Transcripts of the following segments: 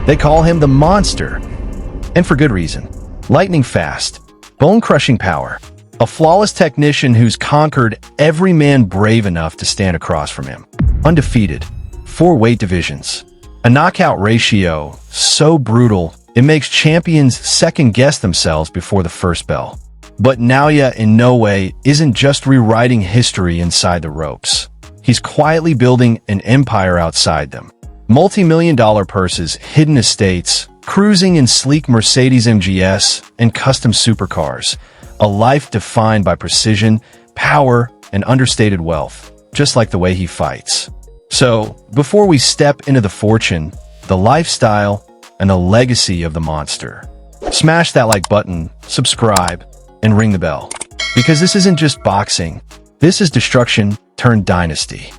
They call him the Monster. And for good reason. Lightning fast, bone-crushing power, a flawless technician who's conquered every man brave enough to stand across from him. Undefeated, 4 weight divisions, a knockout ratio so brutal it makes champions second-guess themselves before the first bell. But Naoya Inoue isn't just rewriting history inside the ropes. He's quietly building an empire outside them. Multi-million-dollar purses, hidden estates, cruising in sleek Mercedes MGS and custom supercars, a life defined by precision, power, and understated wealth, just like the way he fights. So, before we step into the fortune, the lifestyle, and the legacy of the Monster, smash that like button, subscribe, and ring the bell. Because this isn't just boxing, this is destruction turned dynasty.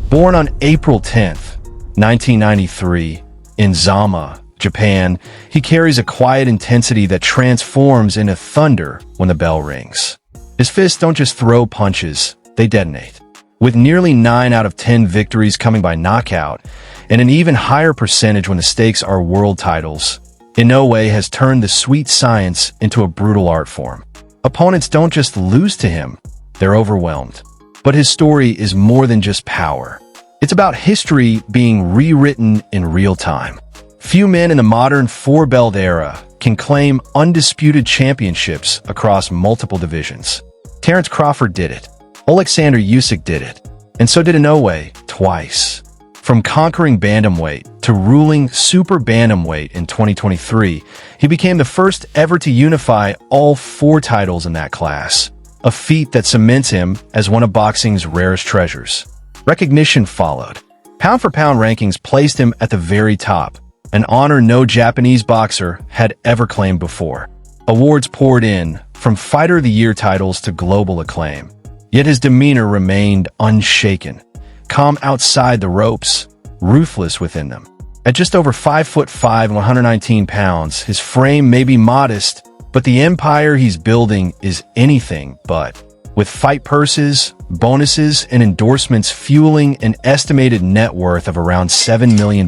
Born on April 10th, 1993, in Zama, Japan, he carries a quiet intensity that transforms into thunder when the bell rings. His fists don't just throw punches, they detonate. With nearly 9 out of 10 victories coming by knockout, and an even higher percentage when the stakes are world titles, Inoue has turned the sweet science into a brutal art form. Opponents don't just lose to him, they're overwhelmed. But his story is more than just power. It's about history being rewritten in real time. Few men in the modern 4-belt era can claim undisputed championships across multiple divisions. Terence Crawford did it. Oleksandr Usyk did it. And so did Inoue twice. From conquering bantamweight to ruling super bantamweight in 2023, he became the first ever to unify all 4 titles in that class, a feat that cements him as one of boxing's rarest treasures. Recognition followed. Pound-for-pound rankings placed him at the very top, an honor no Japanese boxer had ever claimed before. Awards poured in, from Fighter of the Year titles to global acclaim. Yet his demeanor remained unshaken. Calm outside the ropes, ruthless within them. At just over 5'5" and 119 pounds, his frame may be modest, but the empire he's building is anything but. With fight purses, bonuses, and endorsements fueling an estimated net worth of around $7 million,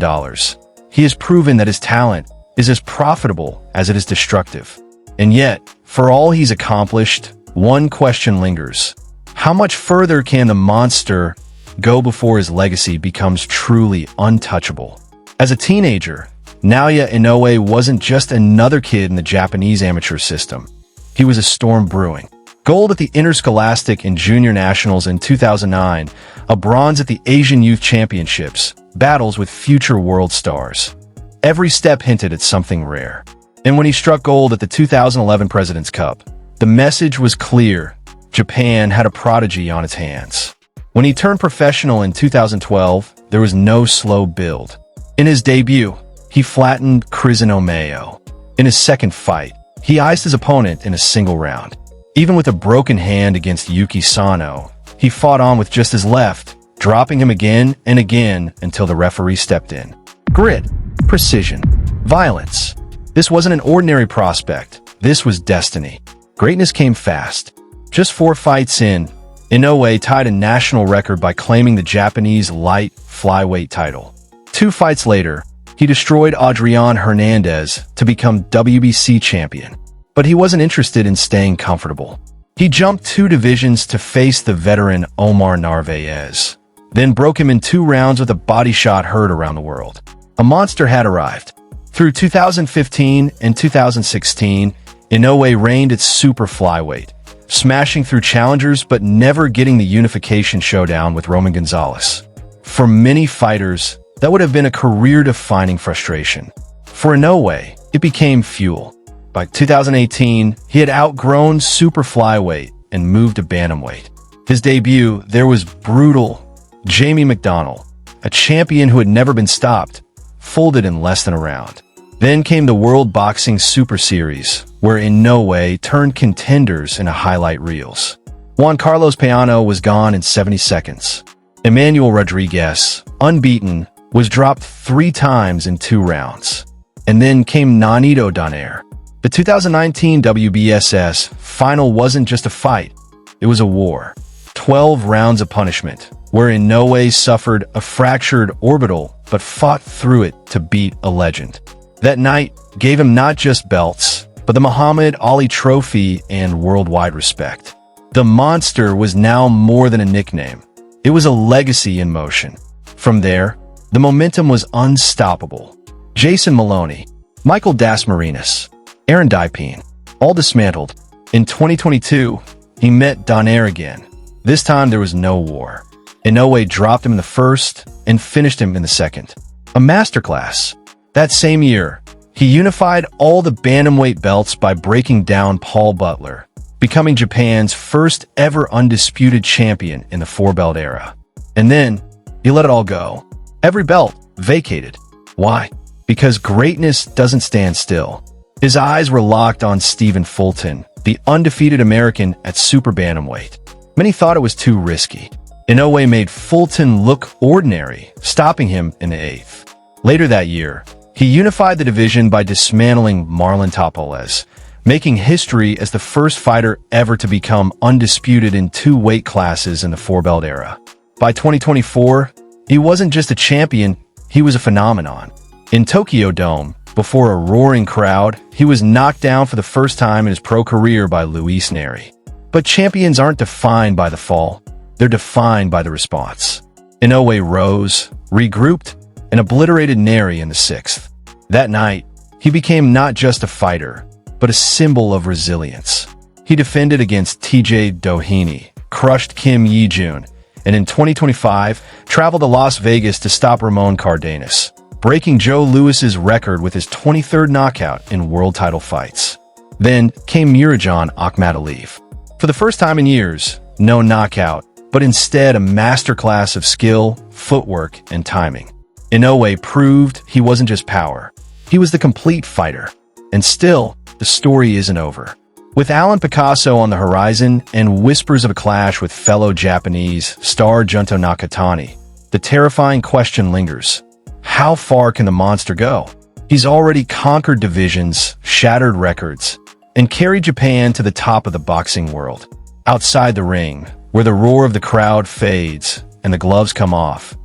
he has proven that his talent is as profitable as it is destructive. And yet, for all he's accomplished, one question lingers. How much further can the Monster go before his legacy becomes truly untouchable? As a teenager, Naoya Inoue wasn't just another kid in the Japanese amateur system. He was a storm brewing. Gold at the Interscholastic and Junior Nationals in 2009, a bronze at the Asian Youth Championships, battles with future world stars. Every step hinted at something rare. And when he struck gold at the 2011 President's Cup, the message was clear: Japan had a prodigy on its hands. When he turned professional in 2012, there was no slow build. In his debut, he flattened Chris Inoue. In his second fight, he iced his opponent in a single round. Even with a broken hand against Yuki Sano, he fought on with just his left, dropping him again and again until the referee stepped in. Grit, precision, violence. This wasn't an ordinary prospect. This was destiny. Greatness came fast. Just 4 fights in, Inoue tied a national record by claiming the Japanese light flyweight title. 2 fights later, he destroyed Adrian Hernandez to become WBC champion. But he wasn't interested in staying comfortable. He jumped 2 divisions to face the veteran Omar Narvaez, then broke him in 2 rounds with a body shot heard around the world. A monster had arrived. Through 2015 and 2016, Inoue reigned at super flyweight, smashing through challengers but never getting the unification showdown with Roman Gonzalez. For many fighters, that would have been a career-defining frustration. For Inoue, it became fuel. By 2018, he had outgrown super flyweight and moved to bantamweight. His debut, there was brutal. Jamie McDonnell, a champion who had never been stopped, folded in less than a round. Then came the World Boxing Super Series, where Inoue turned contenders into highlight reels. Juan Carlos Payano was gone in 70 seconds. Emmanuel Rodriguez, unbeaten, was dropped 3 times in 2 rounds. And then came Nonito Donaire. The 2019 WBSS final wasn't just a fight, it was a war. 12 rounds of punishment, where Inoue suffered a fractured orbital but fought through it to beat a legend. That night gave him not just belts, but the Muhammad Ali Trophy and worldwide respect. The Monster was now more than a nickname. It was a legacy in motion. From there, the momentum was unstoppable. Jason Maloney, Michael Dasmariñas, Aaron Dipine, all dismantled. In 2022, he met Donaire again. This time there was no war. Inoue dropped him in the first and finished him in the second. A masterclass. That same year, he unified all the bantamweight belts by breaking down Paul Butler, becoming Japan's first ever undisputed champion in the four-belt era. And then, he let it all go. Every belt vacated. Why? Because greatness doesn't stand still. His eyes were locked on Stephen Fulton, the undefeated American at super bantamweight. Many thought it was too risky. Inoue made Fulton look ordinary, stopping him in the eighth. Later that year, he unified the division by dismantling Marlon Tapales, making history as the first fighter ever to become undisputed in two weight classes in the four-belt era. By 2024, he wasn't just a champion, he was a phenomenon. In Tokyo Dome, before a roaring crowd, he was knocked down for the first time in his pro career by Luis Neri. But champions aren't defined by the fall, they're defined by the response. Inoue rose, regrouped, and obliterated Neri in the sixth. That night, he became not just a fighter, but a symbol of resilience. He defended against TJ Doheny, crushed Kim Yi-jun, and in 2025, traveled to Las Vegas to stop Ramon Cardenas, breaking Joe Louis's record with his 23rd knockout in world title fights. Then came Murajan Akhmadaliyev. For the first time in years, no knockout, but instead a masterclass of skill, footwork, and timing. Inoue proved he wasn't just power. He was the complete fighter. And still, the story isn't over. With Alan Picasso on the horizon and whispers of a clash with fellow Japanese star Junto Nakatani, the terrifying question lingers. How far can the monster go? He's already conquered divisions, shattered records, and carried Japan to the top of the boxing world. Outside the ring, where the roar of the crowd fades and the gloves come off,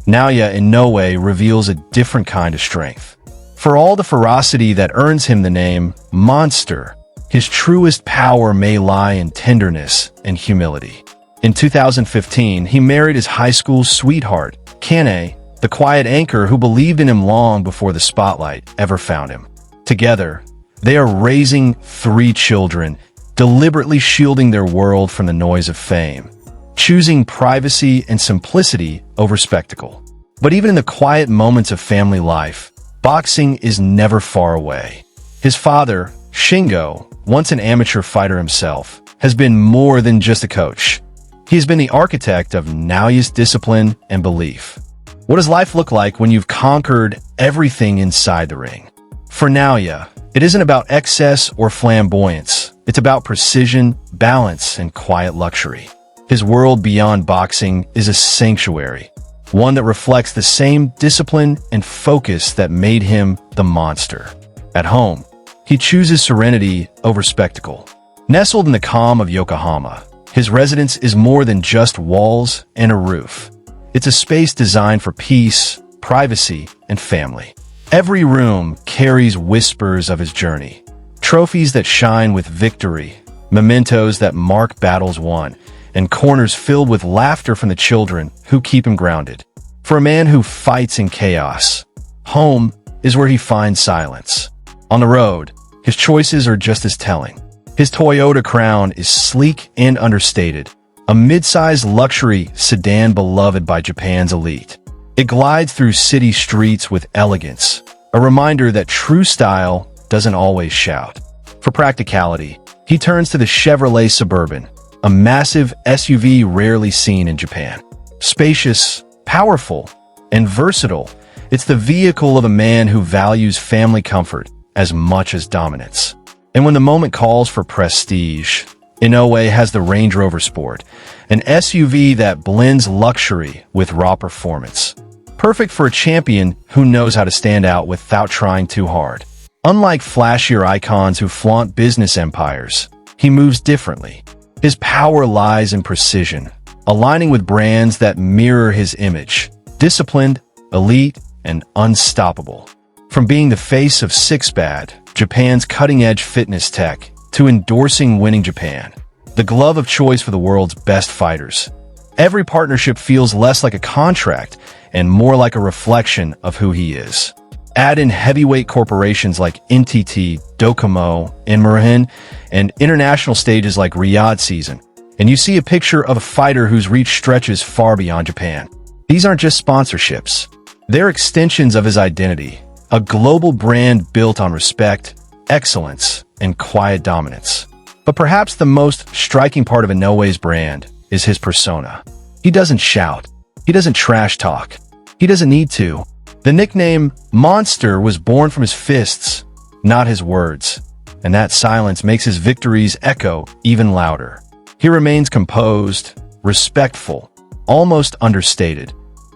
Naoya Inoue reveals a different kind of strength. For all the ferocity that earns him the name Monster, his truest power may lie in tenderness and humility. In 2015, he married his high school sweetheart, Kane, the quiet anchor who believed in him long before the spotlight ever found him. Together, they are raising 3 children, deliberately shielding their world from the noise of fame, choosing privacy and simplicity over spectacle. But even in the quiet moments of family life, boxing is never far away. His father, Shingo, once an amateur fighter himself, has been more than just a coach. He has been the architect of Naoya's discipline and belief. What does life look like when you've conquered everything inside the ring? For Naoya, it isn't about excess or flamboyance. It's about precision, balance, and quiet luxury. His world beyond boxing is a sanctuary, one that reflects the same discipline and focus that made him the monster. At home, he chooses serenity over spectacle. Nestled in the calm of Yokohama, his residence is more than just walls and a roof. It's a space designed for peace, privacy, and family. Every room carries whispers of his journey. Trophies that shine with victory, mementos that mark battles won, and corners filled with laughter from the children who keep him grounded. For a man who fights in chaos, home is where he finds silence. On the road, his choices are just as telling. His Toyota Crown is sleek and understated, a mid-size luxury sedan beloved by Japan's elite. It glides through city streets with elegance, a reminder that true style doesn't always shout. For practicality, he turns to the Chevrolet Suburban, a massive SUV rarely seen in Japan. Spacious, powerful, and versatile, it's the vehicle of a man who values family comfort as much as dominance. And when the moment calls for prestige, Inoue has the Range Rover Sport, an SUV that blends luxury with raw performance. Perfect for a champion who knows how to stand out without trying too hard. Unlike flashier icons who flaunt business empires, he moves differently. His power lies in precision, aligning with brands that mirror his image: disciplined, elite, and unstoppable. From being the face of SixBad, Japan's cutting-edge fitness tech, to endorsing Winning Japan, the glove of choice for the world's best fighters. Every partnership feels less like a contract and more like a reflection of who he is. Add in heavyweight corporations like NTT, Docomo, Inmurahin, and international stages like Riyadh Season, and you see a picture of a fighter whose reach stretches far beyond Japan. These aren't just sponsorships. They're extensions of his identity, a global brand built on respect, excellence, and quiet dominance. But perhaps the most striking part of Inoue's brand is his persona. He doesn't shout. He doesn't trash talk. He doesn't need to. The nickname Monster was born from his fists, not his words, and that silence makes his victories echo even louder. He remains composed, respectful, almost understated,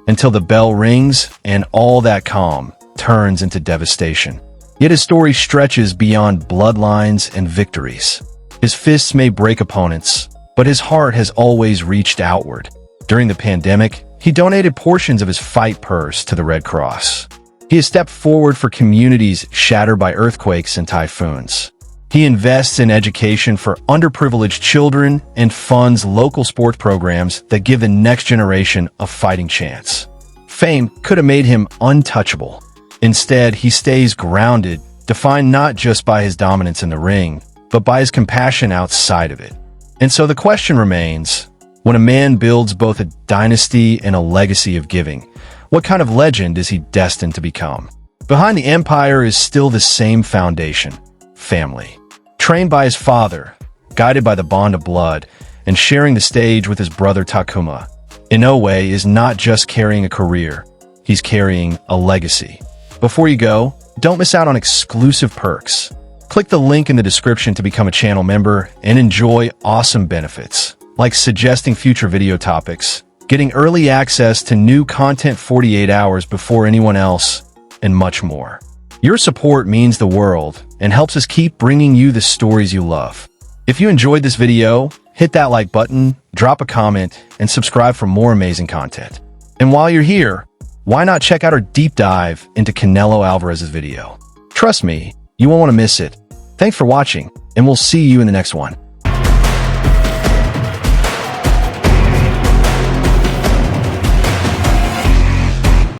until the bell rings and all that calm turns into devastation. Yet his story stretches beyond bloodlines and victories. His fists may break opponents, but his heart has always reached outward. During the pandemic, he donated portions of his fight purse to the Red Cross. He has stepped forward for communities shattered by earthquakes and typhoons. He invests in education for underprivileged children and funds local sports programs that give the next generation a fighting chance. Fame could have made him untouchable. Instead, he stays grounded, defined not just by his dominance in the ring, but by his compassion outside of it. And so the question remains, when a man builds both a dynasty and a legacy of giving, what kind of legend is he destined to become? Behind the empire is still the same foundation: family. Trained by his father, guided by the bond of blood, and sharing the stage with his brother Takuma, Inoue is not just carrying a career, he's carrying a legacy. Before you go, don't miss out on exclusive perks. Click the link in the description to become a channel member and enjoy awesome benefits, like suggesting future video topics, getting early access to new content 48 hours before anyone else, and much more. Your support means the world and helps us keep bringing you the stories you love. If you enjoyed this video, hit that like button, drop a comment, and subscribe for more amazing content. And while you're here, why not check out our deep dive into Canelo Alvarez's video? Trust me, you won't want to miss it. Thanks for watching, and we'll see you in the next one.